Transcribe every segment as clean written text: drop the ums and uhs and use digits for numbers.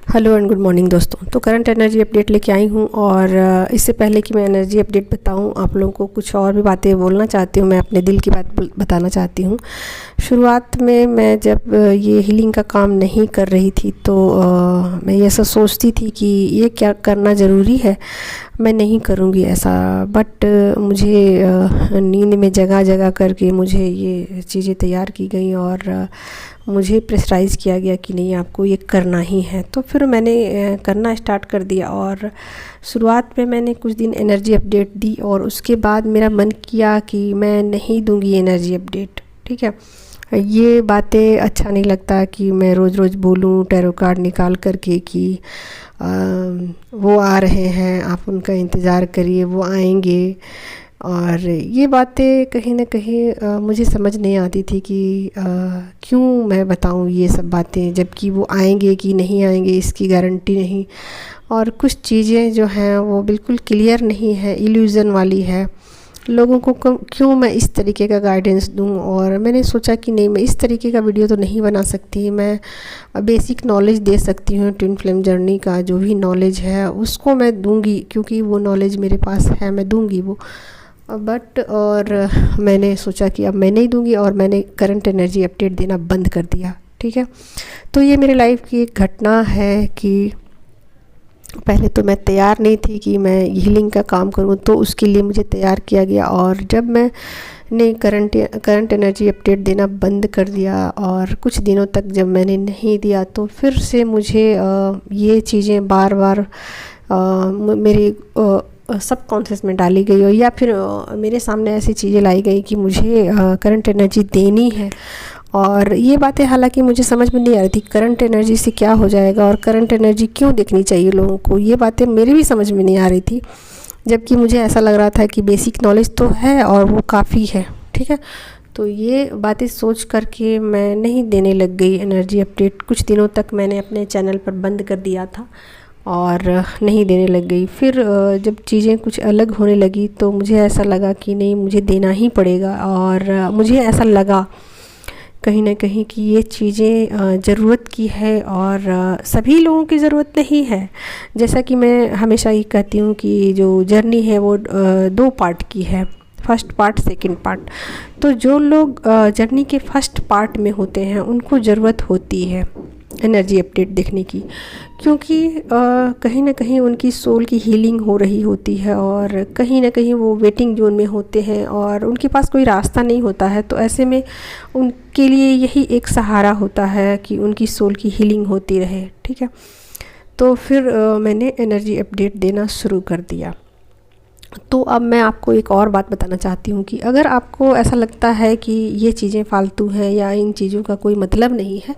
Hello and good morning दोस्तों। तो current energy update लेके आई हूँ और इससे पहले कि मैं एनर्जी अपडेट बताऊँ आप लोगों को कुछ और भी बातें बोलना चाहती हूँ। मैं अपने दिल की बात बताना चाहती हूँ। शुरुआत में मैं जब ये हीलिंग का काम नहीं कर रही थी तो मैं ये ऐसा सोचती थी कि ये क्या करना ज़रूरी है, मैं नहीं करूँगी ऐसा। बट मुझे नींद में जगह जगह करके मुझे ये चीज़ें तैयार की गई और मुझे प्रेशराइज़ किया गया कि नहीं आपको ये करना ही है। तो फिर मैंने करना स्टार्ट कर दिया और शुरुआत में मैंने कुछ दिन एनर्जी अपडेट दी और उसके बाद मेरा मन किया कि मैं नहीं दूंगी एनर्जी अपडेट। ठीक है, ये बातें अच्छा नहीं लगता कि मैं रोज़ रोज़ बोलूं टैरो कार्ड निकाल करके कि वो आ रहे हैं, आप उनका इंतज़ार करिए, वो आएंगे। और ये बातें कहीं ना कहीं मुझे समझ नहीं आती थी कि क्यों मैं बताऊं ये सब बातें, जबकि वो आएंगे कि नहीं आएंगे इसकी गारंटी नहीं। और कुछ चीज़ें जो हैं वो बिल्कुल क्लियर नहीं है, इल्यूज़न वाली है। लोगों को क्यों मैं इस तरीके का गाइडेंस दूं। और मैंने सोचा कि नहीं, मैं इस तरीके का वीडियो तो नहीं बना सकती। मैं बेसिक नॉलेज दे सकती हूँ, ट्विन फ्लेम जर्नी का जो भी नॉलेज है उसको मैं दूंगी, क्योंकि वो नॉलेज मेरे पास है, मैं दूंगी वो। बट और मैंने सोचा कि अब मैं नहीं दूंगी और मैंने करंट एनर्जी अपडेट देना बंद कर दिया। ठीक है, तो ये मेरे लाइफ की एक घटना है कि पहले तो मैं तैयार नहीं थी कि मैं हीलिंग का काम करूं, तो उसके लिए मुझे तैयार किया गया। और जब मैंने करंट एनर्जी अपडेट देना बंद कर दिया और कुछ दिनों तक जब मैंने नहीं दिया, तो फिर से मुझे ये चीज़ें बार बार मेरी सब कॉन्शियस में डाली गई हो, या फिर मेरे सामने ऐसी चीज़ें लाई गई कि मुझे करंट एनर्जी देनी है। और ये बातें हालांकि मुझे समझ में नहीं आ रही थी करंट एनर्जी से क्या हो जाएगा और करंट एनर्जी क्यों देखनी चाहिए लोगों को, ये बातें मेरी भी समझ में नहीं आ रही थी। जबकि मुझे ऐसा लग रहा था कि बेसिक नॉलेज तो है और वो काफ़ी है। ठीक है, तो ये बातें सोच करके मैं नहीं देने लग गई एनर्जी अपडेट। कुछ दिनों तक मैंने अपने चैनल पर बंद कर दिया था और नहीं देने लग गई। फिर जब चीज़ें कुछ अलग होने लगी तो मुझे ऐसा लगा कि नहीं, मुझे देना ही पड़ेगा। और मुझे ऐसा लगा कहीं ना कहीं कि ये चीज़ें ज़रूरत की है और सभी लोगों की ज़रूरत नहीं है। जैसा कि मैं हमेशा ये कहती हूँ कि जो जर्नी है वो 2 पार्ट की है, फर्स्ट पार्ट, सेकंड पार्ट। तो जो लोग जर्नी के फर्स्ट पार्ट में होते हैं उनको ज़रूरत होती है एनर्जी अपडेट देखने की, क्योंकि कहीं ना कहीं उनकी सोल की हीलिंग हो रही होती है और कहीं ना कहीं वो वेटिंग जोन में होते हैं और उनके पास कोई रास्ता नहीं होता है। तो ऐसे में उनके लिए यही एक सहारा होता है कि उनकी सोल की हीलिंग होती रहे। ठीक है, तो फिर मैंने एनर्जी अपडेट देना शुरू कर दिया। तो अब मैं आपको एक और बात बताना चाहती हूँ कि अगर आपको ऐसा लगता है कि ये चीज़ें फालतू हैं या इन चीज़ों का कोई मतलब नहीं है,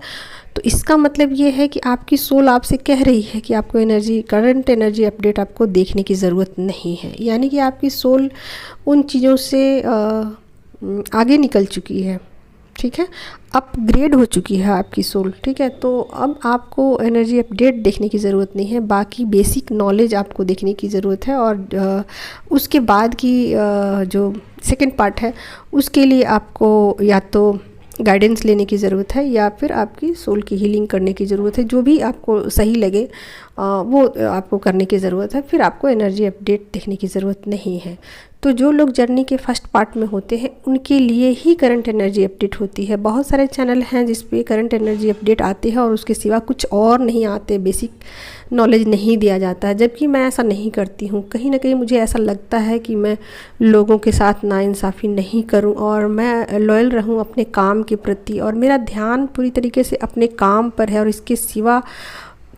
तो इसका मतलब ये है कि आपकी सोल आपसे कह रही है कि आपको करंट एनर्जी अपडेट आपको देखने की ज़रूरत नहीं है। यानी कि आपकी सोल उन चीज़ों से आगे निकल चुकी है। ठीक है, अपग्रेड हो चुकी है आपकी सोल। ठीक है, तो अब आपको एनर्जी अपडेट देखने की ज़रूरत नहीं है, बाकी बेसिक नॉलेज आपको देखने की ज़रूरत है। और उसके बाद की जो सेकंड पार्ट है उसके लिए आपको या तो गाइडेंस लेने की ज़रूरत है या फिर आपकी सोल की हीलिंग करने की ज़रूरत है। जो भी आपको सही लगे वो आपको करने की ज़रूरत है। फिर आपको एनर्जी अपडेट देखने की ज़रूरत नहीं है। तो जो लोग जर्नी के फर्स्ट पार्ट में होते हैं उनके लिए ही करंट एनर्जी अपडेट होती है। बहुत सारे चैनल हैं जिस पे करंट एनर्जी अपडेट आते हैं और उसके सिवा कुछ और नहीं आते, बेसिक नॉलेज नहीं दिया जाता है। जबकि मैं ऐसा नहीं करती हूँ। कहीं ना कहीं मुझे ऐसा लगता है कि मैं लोगों के साथ नाइंसाफ़ी नहीं करूँ और मैं लॉयल रहूँ अपने काम के प्रति, और मेरा ध्यान पूरी तरीके से अपने काम पर है और इसके सिवा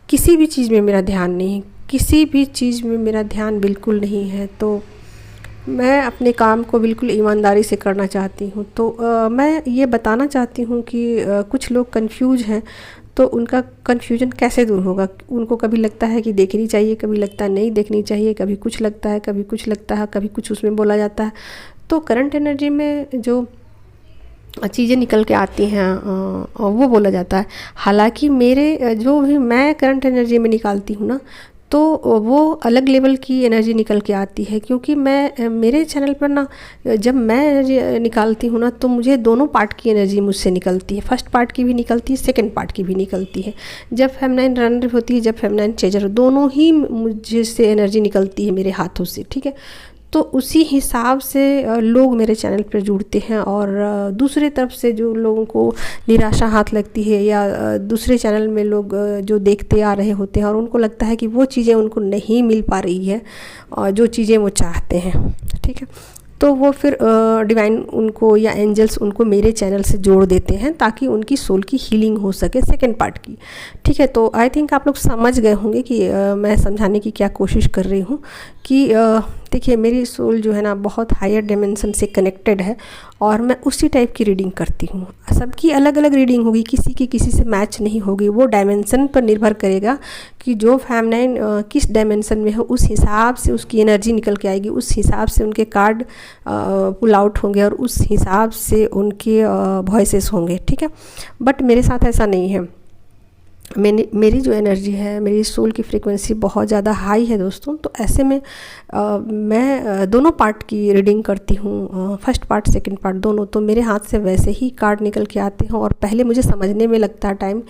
किसी भी चीज़ में मेरा ध्यान नहीं, किसी भी चीज़ में मेरा ध्यान बिल्कुल नहीं है। तो मैं अपने काम को बिल्कुल ईमानदारी से करना चाहती हूँ। तो मैं ये बताना चाहती हूँ कि कुछ लोग कंफ्यूज हैं, तो उनका कन्फ्यूजन कैसे दूर होगा। उनको कभी लगता है कि देखनी चाहिए, कभी लगता है नहीं देखनी चाहिए, कभी कुछ लगता है, कभी कुछ लगता है, कभी कुछ उसमें बोला जाता है। तो करंट एनर्जी में जो चीज़ें निकल के आती हैं वो बोला जाता है। हालांकि मेरे जो भी मैं करंट एनर्जी में निकालती हूँ ना, तो वो अलग लेवल की एनर्जी निकल के आती है। क्योंकि मैं मेरे चैनल पर ना जब मैं एनर्जी निकालती हूँ ना तो मुझे दोनों पार्ट की एनर्जी मुझसे निकलती है, फर्स्ट पार्ट की भी निकलती है, सेकंड पार्ट की भी निकलती है। जब फेमिनाइन रनर होती है, जब फेमिनाइन चेजर, दोनों ही मुझे से एनर्जी निकलती है मेरे हाथों से, ठीक है। तो उसी हिसाब से लोग मेरे चैनल पर जुड़ते हैं। और दूसरे तरफ से जो लोगों को निराशा हाथ लगती है या दूसरे चैनल में लोग जो देखते आ रहे होते हैं और उनको लगता है कि वो चीज़ें उनको नहीं मिल पा रही है और जो चीज़ें वो चाहते हैं, ठीक है, तो वो फिर डिवाइन उनको या एंजल्स उनको मेरे चैनल से जोड़ देते हैं ताकि उनकी सोल की हीलिंग हो सके सेकंड पार्ट की, ठीक है। तो आई थिंक आप लोग समझ गए होंगे कि मैं समझाने की क्या कोशिश कर रही हूँ कि देखिए मेरी सोल जो है ना बहुत हायर डायमेंशन से कनेक्टेड है और मैं उसी टाइप की रीडिंग करती हूँ। सबकी अलग अलग रीडिंग होगी, किसी की किसी से मैच नहीं होगी, वो डायमेंशन पर निर्भर करेगा कि जो फेमिनाइन किस डायमेंशन में है उस हिसाब से उसकी एनर्जी निकल के आएगी, उस हिसाब से उनके कार्ड पुल आउट होंगे और उस हिसाब से उनके वॉइसेस होंगे, ठीक है। बट मेरे साथ ऐसा नहीं है। मेरी जो एनर्जी है, मेरी सोल की फ्रीक्वेंसी बहुत ज़्यादा हाई है दोस्तों। तो ऐसे में मैं दोनों पार्ट की रीडिंग करती हूँ, फर्स्ट पार्ट सेकंड पार्ट दोनों। तो मेरे हाथ से वैसे ही कार्ड निकल के आते हैं और पहले मुझे समझने में लगता है टाइम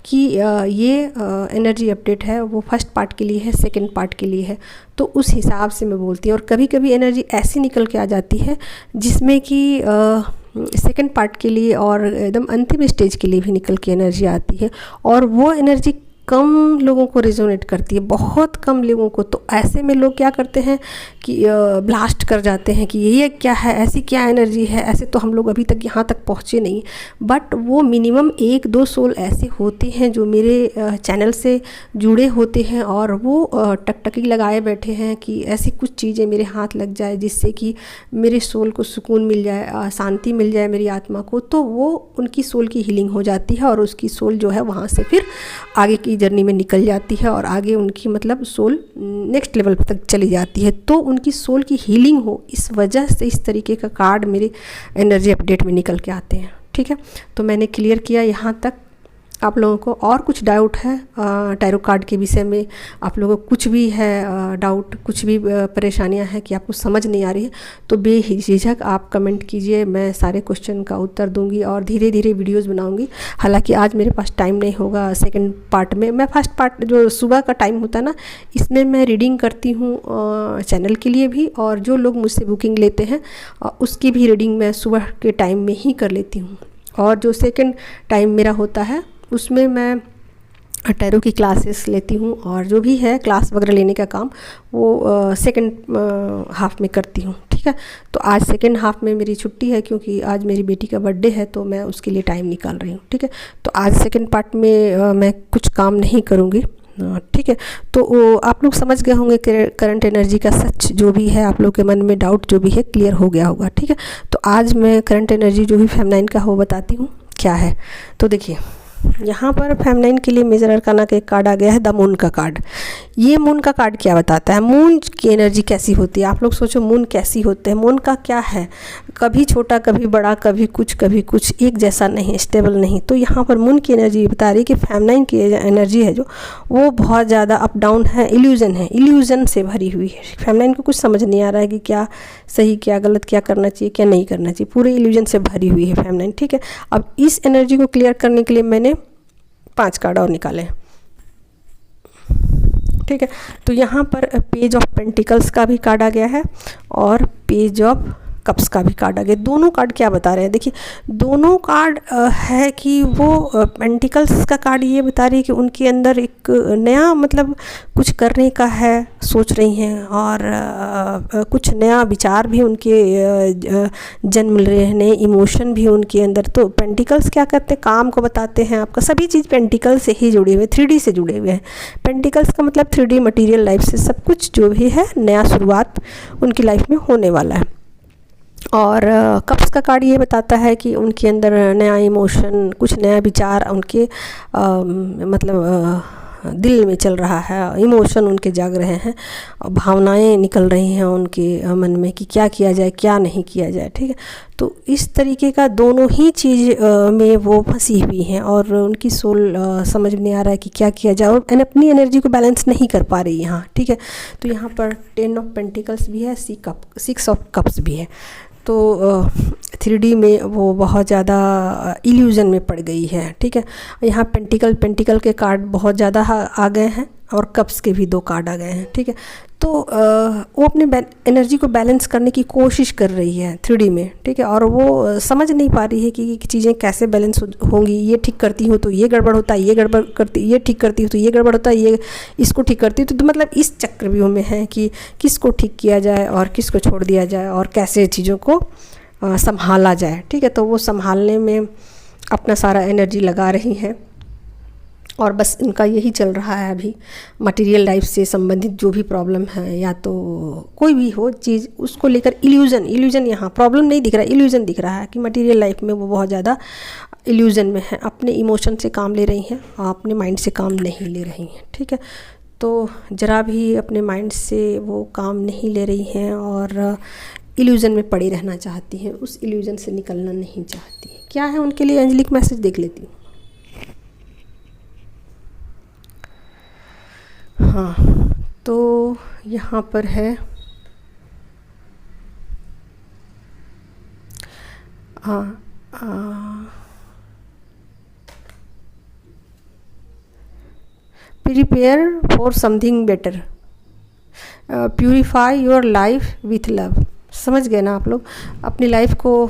कि ये एनर्जी अपडेट है वो फर्स्ट पार्ट के लिए है, सेकंड पार्ट के लिए है। तो उस हिसाब से मैं बोलती हूँ। और कभी कभी एनर्जी ऐसी निकल के आ जाती है जिसमें कि सेकंड पार्ट के लिए और एकदम अंतिम स्टेज के लिए भी निकल के एनर्जी आती है और वो एनर्जी कम लोगों को रिजोनेट करती है, बहुत कम लोगों को। तो ऐसे में लोग क्या करते हैं कि ब्लास्ट कर जाते हैं कि ये क्या है, ऐसी क्या एनर्जी है, ऐसे तो हम लोग अभी तक यहाँ तक पहुँचे नहीं। बट वो मिनिमम 1-2 सोल ऐसे होते हैं जो मेरे चैनल से जुड़े होते हैं और वो टकटकी लगाए बैठे हैं कि ऐसी कुछ चीज़ें मेरे हाथ लग जाए जिससे कि मेरे सोल को सुकून मिल जाए, शांति मिल जाए मेरी आत्मा को। तो वो उनकी सोल की हीलिंग हो जाती है और उसकी सोल जो है वहाँ से फिर आगे की जर्नी में निकल जाती है और आगे उनकी मतलब सोल नेक्स्ट लेवल तक चली जाती है। तो उनकी सोल की हीलिंग हो, इस वजह से इस तरीके का कार्ड मेरे एनर्जी अपडेट में निकल के आते हैं, ठीक है। तो मैंने क्लियर किया यहाँ तक। आप लोगों को और कुछ डाउट है टैरो कार्ड के विषय में, आप लोगों को कुछ भी है डाउट, कुछ भी परेशानियां हैं कि आपको समझ नहीं आ रही है, तो बेझिझक आप कमेंट कीजिए। मैं सारे क्वेश्चन का उत्तर दूंगी और धीरे धीरे वीडियोस बनाऊंगी। हालांकि आज मेरे पास टाइम नहीं होगा सेकंड पार्ट में। मैं फर्स्ट पार्ट जो सुबह का टाइम होता है ना, इसमें मैं रीडिंग करती हूँ चैनल के लिए भी, और जो लोग मुझसे बुकिंग लेते हैं उसकी भी रीडिंग मैं सुबह के टाइम में ही कर लेती हूँ। और जो सेकेंड टाइम मेरा होता है उसमें मैं टैरो की क्लासेस लेती हूँ और जो भी है क्लास वगैरह लेने का काम वो सेकंड हाफ में करती हूँ, ठीक है। तो आज सेकंड हाफ में मेरी छुट्टी है क्योंकि आज मेरी बेटी का बर्थडे है, तो मैं उसके लिए टाइम निकाल रही हूँ, ठीक है। तो आज सेकंड पार्ट में मैं कुछ काम नहीं करूँगी, ठीक है। तो आप लोग समझ गए होंगे करंट एनर्जी का सच जो भी है, आप लोग के मन में डाउट जो भी है क्लियर हो गया होगा, ठीक है। तो आज मैं करंट एनर्जी जो भी फेमिनाइन का हो बताती हूँ क्या है। तो देखिए यहाँ पर फेमिनाइन के लिए मेजर अरकाना का एक कार्ड आ गया है, द मून का कार्ड। ये मून का कार्ड क्या बताता है, मून की एनर्जी कैसी होती है। आप लोग सोचो मून कैसी होते हैं, मून का क्या है, कभी छोटा कभी बड़ा, कभी कुछ एक जैसा नहीं, स्टेबल नहीं। तो यहाँ पर मून की एनर्जी बता रही है कि फेमिनाइन की एनर्जी है जो वो बहुत ज़्यादा अप डाउन है, इल्यूजन से भरी हुई है। फेमिनाइन को कुछ समझ नहीं आ रहा है कि क्या सही क्या गलत, क्या करना चाहिए क्या नहीं करना चाहिए, पूरे इल्यूजन से भरी हुई है फेमिनाइन, ठीक है। अब इस एनर्जी को क्लियर करने के लिए मैंने 5 कार्ड और निकाले, ठीक है। तो यहाँ पर पेज ऑफ पेंटिकल्स का भी कार्ड आ गया है और पेज ऑफ कप्स का भी कार्ड आ गया। दोनों कार्ड क्या बता रहे हैं, देखिए दोनों कार्ड है कि वो पेंटिकल्स का कार्ड ये बता रही है कि उनके अंदर एक नया मतलब कुछ करने का है, सोच रही हैं, और कुछ नया विचार भी उनके जन्म रहे हैं, नए इमोशन भी उनके अंदर। तो पेंटिकल्स क्या करते हैं, काम को बताते हैं। आपका सभी चीज़ पेंटिकल से ही जुड़े हुए, 3D से जुड़े हुए हैं। पेंटिकल्स का मतलब 3D मटीरियल लाइफ से सब कुछ जो भी है नया शुरुआत उनकी लाइफ में होने वाला है। और कप्स का कार्ड ये बताता है कि उनके अंदर नया इमोशन, कुछ नया विचार उनके मतलब दिल में चल रहा है, इमोशन उनके जाग रहे हैं और भावनाएं निकल रही हैं उनके मन में कि क्या किया जाए क्या नहीं किया जाए, ठीक है। तो इस तरीके का दोनों ही चीज़ में वो फंसी हुई हैं और उनकी सोल समझ में नहीं आ रहा है कि क्या किया जाए और अपनी एनर्जी को बैलेंस नहीं कर पा रही यहाँ, ठीक है। तो यहाँ पर 10 ऑफ पेंटिकल्स भी है, 6 ऑफ कप्स भी है। तो 3D में वो बहुत ज़्यादा इल्यूज़न में पड़ गई है, ठीक है। यहाँ पेंटिकल के कार्ड बहुत ज़्यादा आ गए हैं और कप्स के भी 2 कार्ड आ गए हैं, ठीक है। तो वो अपने एनर्जी को बैलेंस करने की कोशिश कर रही है 3D में, ठीक है। और वो समझ नहीं पा रही है कि चीज़ें कैसे बैलेंस होंगी। ये ठीक करती हूँ तो ये गड़बड़ होता है, ये गड़बड़ करती, ये ठीक करती हूँ तो ये गड़बड़ होता है, ये इसको ठीक करती हूँ तो मतलब इस चक्रव्यूह में है कि किसको ठीक किया जाए और किसको छोड़ दिया जाए और कैसे चीज़ों को संभाला जाए, ठीक है। तो वो संभालने में अपना सारा एनर्जी लगा रही हैं और बस इनका यही चल रहा है अभी। मटेरियल लाइफ से संबंधित जो भी प्रॉब्लम है या तो कोई भी हो चीज़, उसको लेकर इल्यूज़न यहाँ प्रॉब्लम नहीं दिख रहा है, इल्यूज़न दिख रहा है कि मटेरियल लाइफ में वो बहुत ज़्यादा इल्यूज़न में है। अपने इमोशन से काम ले रही हैं और अपने माइंड से काम नहीं ले रही हैं, ठीक है। तो ज़रा भी अपने माइंड से वो काम नहीं ले रही हैं और इल्यूज़न में पड़ी रहना चाहती हैं, उस इल्यूज़न से निकलना नहीं चाहती हैं। क्या है उनके लिए एंजेलिक मैसेज देख लेती हूँ। हाँ, तो यहाँ पर है prepare for something better, purify your life with love. समझ गए ना आप लोग? अपनी लाइफ को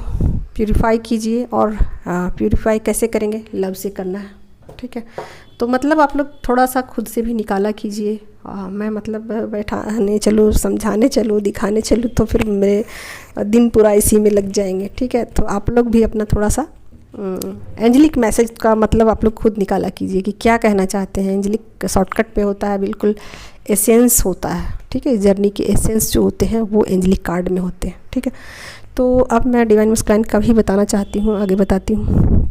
प्यूरिफाई कीजिए और प्यूरिफाई कैसे करेंगे? लव से करना है, ठीक है। तो मतलब आप लोग थोड़ा सा खुद से भी निकाला कीजिए। मैं मतलब बैठाने चलूँ, समझाने चलूँ, दिखाने चलूँ तो फिर मेरे दिन पूरा इसी में लग जाएंगे, ठीक है। तो आप लोग भी अपना थोड़ा सा एंजेलिक मैसेज का मतलब आप लोग खुद निकाला कीजिए कि क्या कहना चाहते हैं। एंजेलिक शॉर्टकट पे होता है, बिल्कुल एसेंस होता है, ठीक है। जर्नी के एसेंस जो होते हैं वो एंजेलिक कार्ड में होते हैं, ठीक है। तो अब मैं डिवाइन मस्कुलाइन का भी बताना चाहती हूँ, आगे बताती हूँ।